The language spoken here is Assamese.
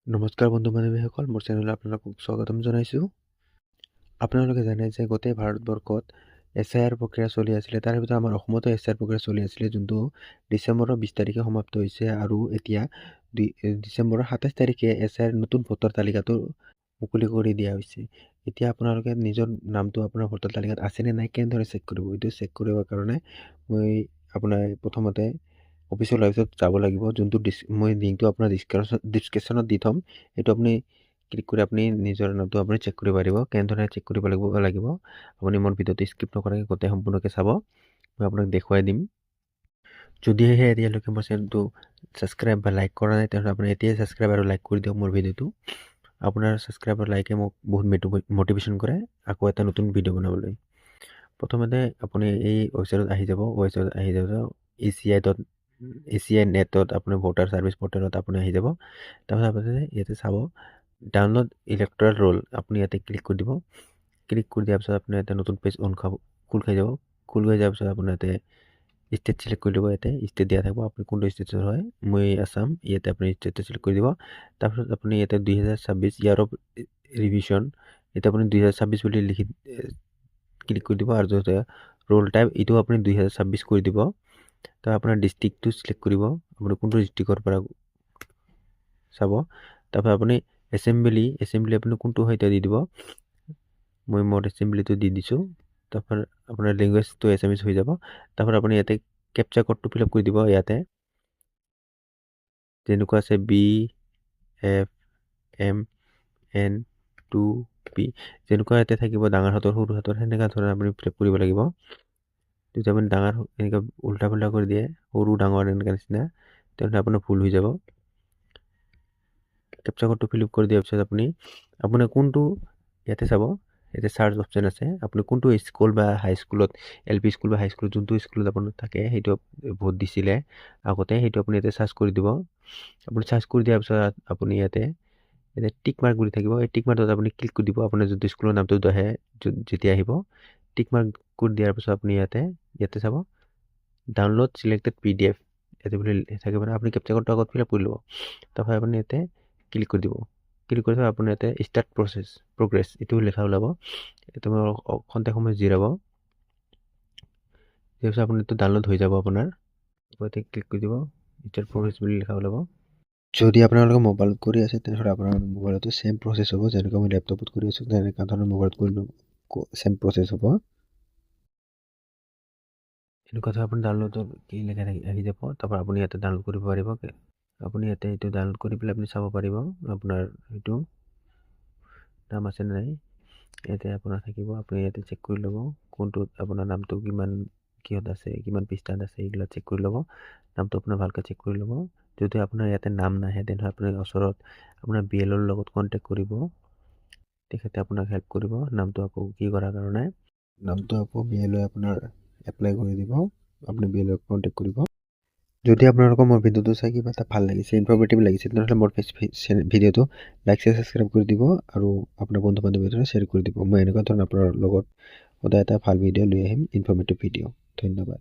নমস্কাৰ বন্ধু বান্ধৱীসকল, মোৰ চেনেললৈ আপোনালোকক স্বাগতম জনাইছোঁ। আপোনালোকে জানে যে গোটেই ভাৰতবৰ্ষত SIR প্ৰক্ৰিয়া চলি আছিলে। তাৰ ভিতৰত আমাৰ অসমতো SIR প্ৰক্ৰিয়া চলি আছিলে, যোনটো ডিচেম্বৰৰ 20 তাৰিখে সমাপ্ত হৈছে। আৰু এতিয়া ডিচেম্বৰৰ 27 তাৰিখে SIR নতুন ভোটাৰ তালিকাটো মুকলি কৰি দিয়া হৈছে। এতিয়া আপোনালোকে নিজৰ নামটো আপোনাৰ ভোটাৰ তালিকাত আছেনে নাই কেনেদৰে চেক কৰিব, এইটো চেক কৰিবৰ কাৰণে মই আপোনাৰ প্ৰথমতে অফিচিয়েল ৱেবছাইট যাব লাগিব, যোনটো মই লিংকটো আপোনাৰ ডিছক্ৰিপশ্যনত দি থ'ম। সেইটো আপুনি ক্লিক কৰি আপুনি নিজৰ নামটো আপুনি চেক কৰিব পাৰিব। কেনেদৰে চেক কৰিব লাগিব আপুনি মোৰ ভিডিঅ'টো স্কিপ নকৰাকৈ গোটেই সম্পূৰ্ণকৈ চাব, মই আপোনাক দেখুৱাই দিম। যদিহে এতিয়ালৈকে মোৰ চেনেলটো ছাবস্ক্ৰাইব বা লাইক কৰা নাই, তেনেহ'লে আপুনি এতিয়াই ছাবস্ক্ৰাইব আৰু লাইক কৰি দিয়ক মোৰ ভিডিঅ'টো। আপোনাৰ ছাবস্ক্ৰাইব আৰু লাইকে মোক বহুত মটিভেশ্যন কৰে আকৌ এটা নতুন ভিডিঅ' বনাবলৈ। প্ৰথমতে আপুনি এই ৱেবছাইটত আহি যাব, ACI নেটত আপোনাৰ ভোটাৰ চাৰ্ভিচ পৰ্টেলত আপুনি আহি যাব। তাৰপিছত আপুনি ইয়াতে চাব ডাউনলোড ইলেক্ট্ৰল ৰোল, আপুনি ইয়াতে ক্লিক কৰি দিব। ক্লিক কৰি দিয়াৰ পিছত আপোনাৰ এটা নতুন পেজ খোল খাই যাব। খোল খাই যোৱাৰ পিছত আপোনাৰ ইয়াতে ষ্টেট চিলেক্ট কৰি দিব। ইয়াতে ষ্টেট দিয়া থাকিব, আপুনি কোনটো ষ্টেটৰ হয়। মই আছাম, ইয়াতে আপুনি ষ্টেটটো চিলেক্ট কৰি দিব। তাৰপিছত আপুনি ইয়াতে 2026 ইয়াৰ অফ ৰিভিশ্যন, এতিয়া আপুনি 2026 বুলি লিখি ক্লিক কৰি দিব। আৰু য'তে ৰোল টাইপ এইটো আপুনি 2026 কৰি দিব। তাৰ আপোনাৰ ডিষ্ট্ৰিক্টটো চিলেক্ট কৰিব, আপুনি কোনটো ডিষ্ট্ৰিক্টৰ পৰা চাব। তাৰপৰা আপুনি এছেম্বলি আপুনি কোনটো হয় এতিয়া দি দিব। মই মোৰ এছেম্বলিটো দি দিছোঁ। তাৰপৰা আপোনাৰ লেংগুৱেজটো এছামিছ হৈ যাব। তাৰপৰা আপুনি ইয়াতে কেপচা কোডটো ফিল আপ কৰি দিব। ইয়াতে যেনেকুৱা আছে BFMN2P, যেনেকুৱা ইয়াতে থাকিব ডাঙৰ হাতৰ সৰু হাতৰ, সেনেকুৱা ধৰণে আপুনি ফিল আপ কৰিব লাগিব। যদি আপুনি ডাঙৰ এনেকৈ উল্টা পুল্টা কৰি দিয়ে, সৰু ডাঙৰ এনেকুৱা নিচিনা, তেনেহ'লে আপোনাৰ ভুল হৈ যাব। কেপচা কোডটো ফিল আপ কৰি দিয়াৰ পিছত আপুনি কোনটো ইয়াতে চাব, ইয়াতে চাৰ্চ অপশ্যন আছে। আপুনি কোনটো স্কুল বা হাইস্কুলত, LP স্কুল বা হাইস্কুলত যোনটো স্কুলত আপোনাৰ থাকে, সেইটো ভোট দিছিলে আগতে, সেইটো আপুনি ইয়াতে চাৰ্চ কৰি দিব। আপুনি চাৰ্চ কৰি দিয়াৰ পিছত আপুনি ইয়াতে টিক মাৰ্ক বুলি থাকিব। এই টিক মাৰ্কত আপুনি ক্লিক কৰি দিব। আপোনাৰ যোনটো স্কুলৰ নামটো আহে, যেতিয়া আহিব টিক মাৰ্ক কৰি দিয়াৰ পিছত আপুনি ইয়াতে চাব ডাউনলোড চিলেক্টেড PDF, ইয়াতে বুলি থাকিব। আপুনি কেপচা কোডটো আগত ফিল আপ কৰি ল'ব। তাৰপৰা আপুনি ইয়াতে ক্লিক কৰি দিব। ক্লিক কৰি থৈ আপুনি ইয়াতে ষ্টাৰ্ট প্ৰগ্ৰেছ এইটো লিখা ওলাব। এইটো খন্তেক সময় জিৰাব। তাৰপিছত আপুনি এইটো ডাউনলোড হৈ যাব। আপোনাৰ ইয়াতে ক্লিক কৰি দিব, ষ্টাৰ্ট প্ৰগ্ৰেছ বুলি লিখা ওলাব। যদি আপোনালোকে মোবাইলত কৰি আছে, তেনেহ'লে আপোনাৰ মোবাইলতো ছেম প্ৰচেছ হ'ব। যেনেকৈ মই লেপটপত কৰি আছোঁ, তেনেকুৱা ধৰণৰ মোবাইলত কৰিলেও ছেম প্ৰচেছ হ'ব। এনেকুৱা ধৰণৰ আপুনি ডাউনলোডৰ কি লেখা আহি যাব। তাৰপৰা আপুনি ইয়াতে ডাউনলোড কৰিব পাৰিব। আপুনি ইয়াতে এইটো ডাউনলোড কৰি পেলাই আপুনি চাব পাৰিব আপোনাৰ সেইটো নাম আছে নাই। ইয়াতে আপোনাৰ থাকিব, আপুনি ইয়াতে চেক কৰি ল'ব কোনটোত আপোনাৰ নামটো কিহত আছে, কিমান পৃষ্ঠাত আছে, এইবিলাক চেক কৰি ল'ব। নামটো আপোনাৰ ভালকৈ চেক কৰি ল'ব। যদি আপোনাৰ ইয়াতে নাম নাহে, তেনেহ'লে আপুনি ওচৰত আপোনাৰ BLOৰ লগত কণ্টেক্ট কৰিব, তেখেতে আপোনাক হেল্প কৰিব নামটো আকৌ কি কৰাৰ কাৰণে। নামটো আকৌ BLOই আপোনাৰ এপ্লাই কৰি দিব, আপুনি BLOক কণ্টেক্ট কৰিব। যদি আপোনালোকৰ মোৰ ভিডিঅ'টো চাই কিবা এটা ভাল লাগিছে, ইনফৰ্মেটিভ লাগিছে, তেনেহ'লে মোৰ ভিডিঅ'টো লাইক ছাবস্ক্ৰাইব কৰি দিব আৰু আপোনাৰ বন্ধু বান্ধৱীৰ দ্বাৰা শ্বেয়াৰ কৰি দিব। মই এনেকুৱা ধৰণৰ আপোনাৰ লগত সদায় এটা ভাল ভিডিঅ' লৈ আহিম, ইনফৰ্মেটিভ ভিডিঅ'। ধন্যবাদ।